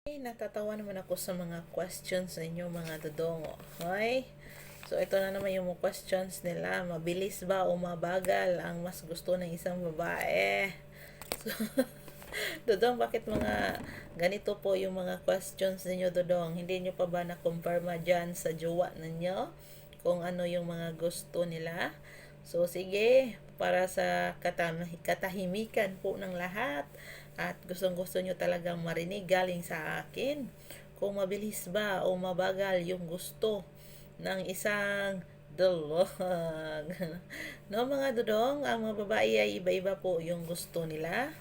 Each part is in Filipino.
Natatawa naman ako sa mga questions ninyo mga dodong. Okay? So, ito na naman yung mga questions nila. Mabilis ba o mabagal ang mas gusto ng isang babae? So, Dodong, bakit mga ganito po yung mga questions ninyo, Dodong? Hindi nyo pa ba na-confirma dyan sa jowa ninyo? Kung ano yung mga gusto nila? So, sige, para sa katahimikan po ng lahat at gustong-gusto nyo talagang marinig galing sa akin, kung mabilis ba o mabagal yung gusto ng isang dulog. No, mga dudong, ang mga babae ay iba-iba po yung gusto nila.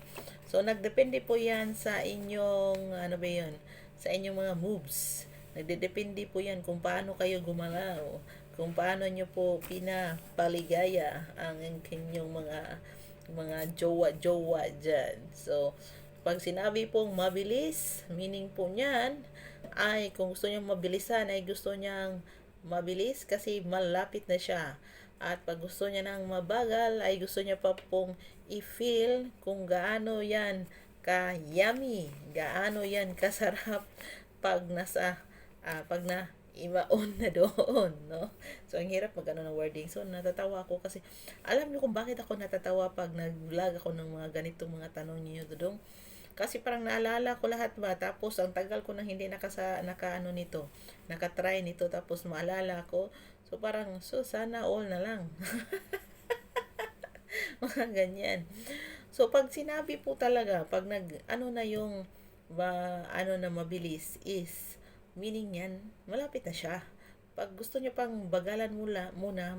So, nagdepende po yan sa inyong, ano ba yun, sa inyong mga moves. Nagdedepende po yan kung paano kayo gumalaw, kung paano nyo po pinapaligaya ang inyong mga jowa-jowa dyan. So, pag sinabi pong mabilis, meaning po niyan, ay kung gusto niyang mabilisan, ay gusto niyang mabilis kasi malapit na siya. At pag gusto niya ng mabagal, ay gusto niya pa pong i-feel kung gaano yan ka-yummy, gaano yan kasarap pag pag na imaon na doon, no? So, ang hirap mag ng wording. So, natatawa ako kasi, alam niyo kung bakit ako natatawa pag nag-vlog ako ng mga ganitong mga tanong niyo, Dudong? Kasi parang naalala ko lahat ba, tapos ang tagal ko nang hindi naka nito, nakatry nito, tapos maalala ko, so parang, so sana all na lang. Mga ganyan. So, pag sinabi po talaga, pag ano na yung, ano na mabilis is, meaning yan, malapit na siya. Pag gusto niyo pang bagalan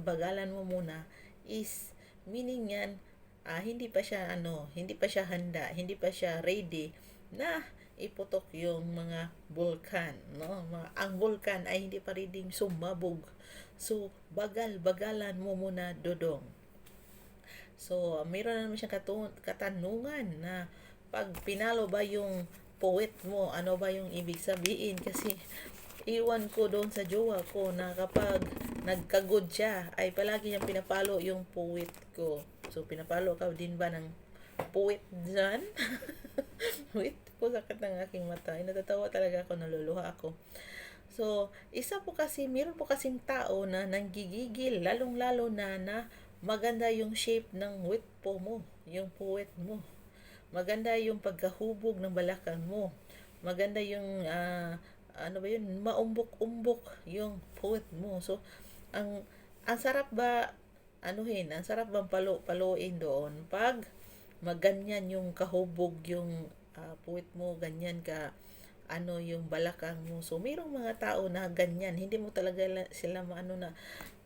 bagalan mo muna, is, meaning yan, hindi pa siya, hindi pa siya handa, hindi pa siya ready na iputok yung mga vulkan, no? Ang vulkan ay hindi pa ready sumabog. So, bagalan mo muna, Dodong. So, mayroon na naman siyang katanungan na pag pinalo ba yung poet mo, ano ba yung ibig sabihin? Kasi iwan ko doon sa jowa ko na kapag nagkagod siya, ay palagi niyang pinapalo yung poet ko. So, pinapalo ka din ba ng poet dyan? Wait po, sakit ng aking mata. Ay, natatawa talaga ako, naluluha ako. So, meron po kasing tao na nanggigigil, lalong-lalo na maganda yung shape ng wit po mo, yung puwet mo. Maganda yung pagkahubog ng balakang mo. Maganda yung, ano ba yun, maumbok-umbok yung puwet mo. So, ang sarap ba, ang sarap bang paluin doon pag maganyan yung kahubog yung puwet mo, ganyan ka yung balakang mo. So, mayroong mga tao na ganyan. Hindi mo talaga sila maano na,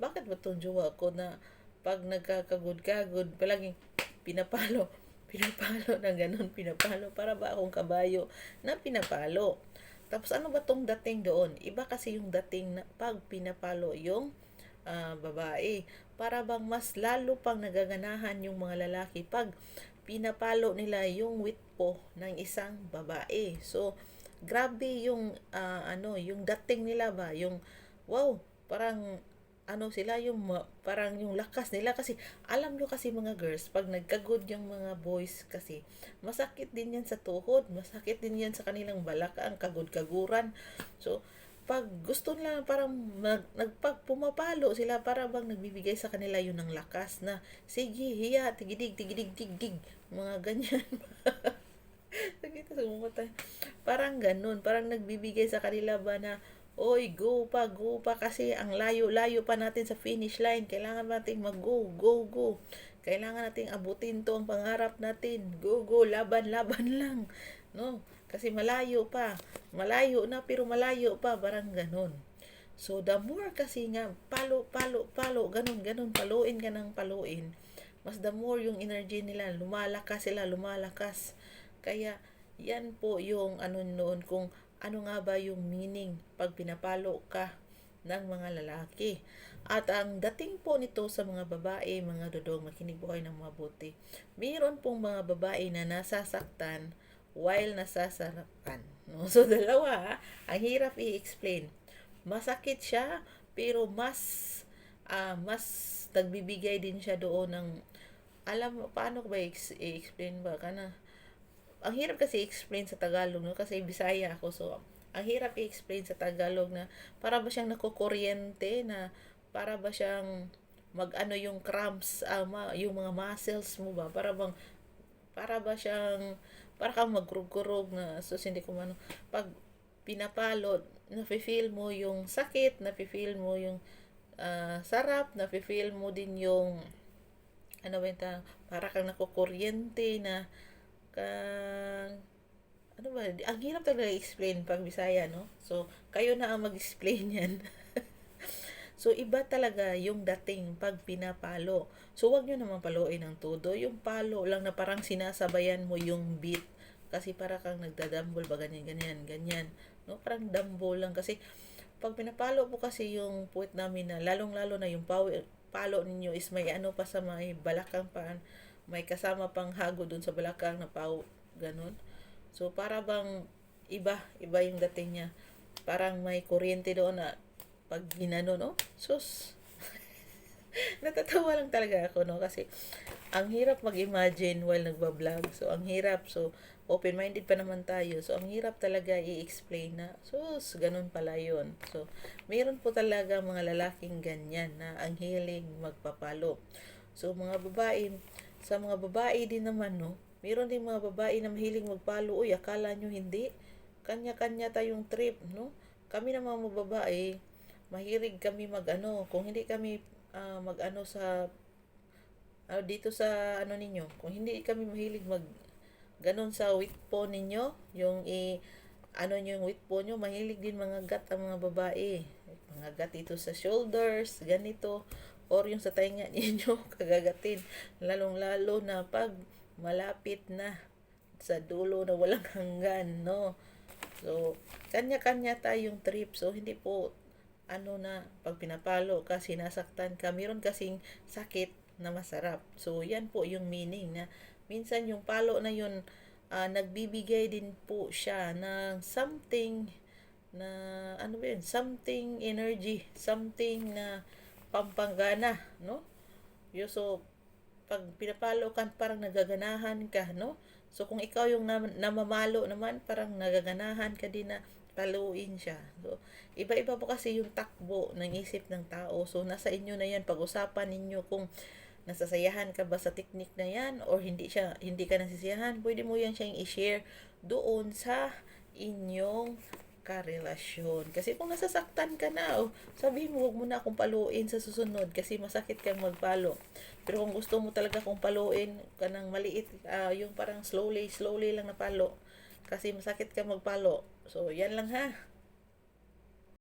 bakit ba itong jowa ko na pag nagkakagod-kagod, palaging pinapalo, pinapalo na ganun, pinapalo. Para ba akong kabayo na pinapalo? Tapos ano ba tong dating doon? Iba kasi yung dating na pag pinapalo yung babae. Para bang mas lalo pang nagaganahan yung mga lalaki pag pinapalo nila yung witpo ng isang babae. So, grabe yung yung dating nila ba, yung wow, parang sila yung parang yung lakas nila kasi alam nyo kasi mga girls pag nagkagod yung mga boys kasi masakit din yan sa tuhod, masakit din yan sa kanilang balakang, kagod-kaguran. So, pag gusto nila parang pumapalo sila, para bang nagbibigay sa kanila yun ng lakas na sige, hiya, tigidig, tigidig, tigdig, mga ganyan. Nakita sa mga tayo. Parang ganun. Parang nagbibigay sa kanila ba na, oy, go pa kasi ang layo-layo pa natin sa finish line. Kailangan natin mag-go, go, go. Kailangan nating abutin to ang pangarap natin. Go, go, laban, laban lang. No? Kasi malayo pa. Malayo na pero malayo pa. Parang ganun. So, the more kasi nga, palo, palo, palo, ganun, ganun, paluin ka ng paluin. Mas the more yung energy nila, lumalakas sila, lumalakas. Kaya, yan po yung noon, kung ano nga ba yung meaning pag pinapalo ka ng mga lalaki. At ang dating po nito sa mga babae, mga dodong, makinig po kayo ng mabuti. Mayroon pong mga babae na nasasaktan while nasasarapan. No? So, dalawa, ang hirap i-explain. Masakit siya, pero mas nagbibigay din siya doon ng, alam mo, paano ko ba i-explain ba? ang hirap kasi i-explain sa Tagalog, no? Kasi Bisaya ako, so ang hirap i-explain sa Tagalog na para ba siyang nakukuryente, na para ba siyang mag-ano yung cramps, yung mga muscles mo ba, para ba siyang, para kang magkurog-kurog na, so hindi ko man, pag pinapalot, nafe-feel mo yung sakit, nafe-feel mo yung sarap, nafe-feel mo din yung, ano ba yung para kang nakukuryente na, kang, ano ba, ang hirap talaga i-explain pag Bisaya, no? So, kayo na ang mag-explain yan. So, iba talaga yung dating pag pinapalo. So, wag nyo naman paluin ng todo. Yung palo lang na parang sinasabayan mo yung beat. Kasi para kang nagdadambol ba, ganyan, ganyan, ganyan. No? Parang dambol lang. Kasi, pag pinapalo po kasi yung puwet namin na, lalong-lalo na yung palo ninyo is may ano pa sa may balakang pa, may kasama pang hago dun sa balakang na pau, ganun. So, para bang iba yung dating niya. Parang may kuryente doon na pag ginano, no? Sus, natatawa lang talaga ako, no? Kasi ang hirap mag-imagine while nagba-vlog. So, ang hirap. So, open-minded pa naman tayo. So, ang hirap talaga i-explain na, sus, ganun pala yun. So, mayroon po talaga mga lalaking ganyan na ang hiling magpapalo. So, sa mga babae din naman, no? Mayroon din mga babae na mahilig magpalo. Uy, akala nyo hindi? Kanya-kanya tayong trip, no? Kami na mga babae, mahilig kami mag-ano. Kung hindi kami mag-ano sa dito sa ano ninyo, kung hindi kami mahilig mag ganon sa wit po ninyo, yung ano nyo yung wit po nyo, mahilig din mga gat ang mga babae. Mga gat dito sa shoulders, ganito, or yung sa tainga ninyo, kagagatin. Lalong-lalo na pag malapit na sa dulo na walang hanggan, no? So, kanya-kanya tayong trip. So, hindi po ano na pag pinapalo ka, sinasaktan ka, meron kasing sakit na masarap. So, yan po yung meaning na minsan yung palo na yun, nagbibigay din po siya ng something na, ano ba yun, something energy, something na pampangana, no? So, pag pinapalo ka, parang nagaganahan ka, no? So, kung ikaw yung namamalo naman, parang nagaganahan ka din na paluin siya. So, iba-iba po kasi yung takbo ng isip ng tao. So, nasa inyo na yan. Pag-usapan ninyo kung nasasayahan ka ba sa technique na yan or hindi ka nasisiyahan. Pwede mo yan siyang i-share doon sa inyong karelasyon. Kasi kung nasasaktan ka na, sabihin mo, huwag mo na akong paluin sa susunod kasi masakit kang magpalo. Pero kung gusto mo talaga kung paluin ka ng maliit, yung parang slowly lang na palo kasi masakit ka magpalo. So, yan lang ha.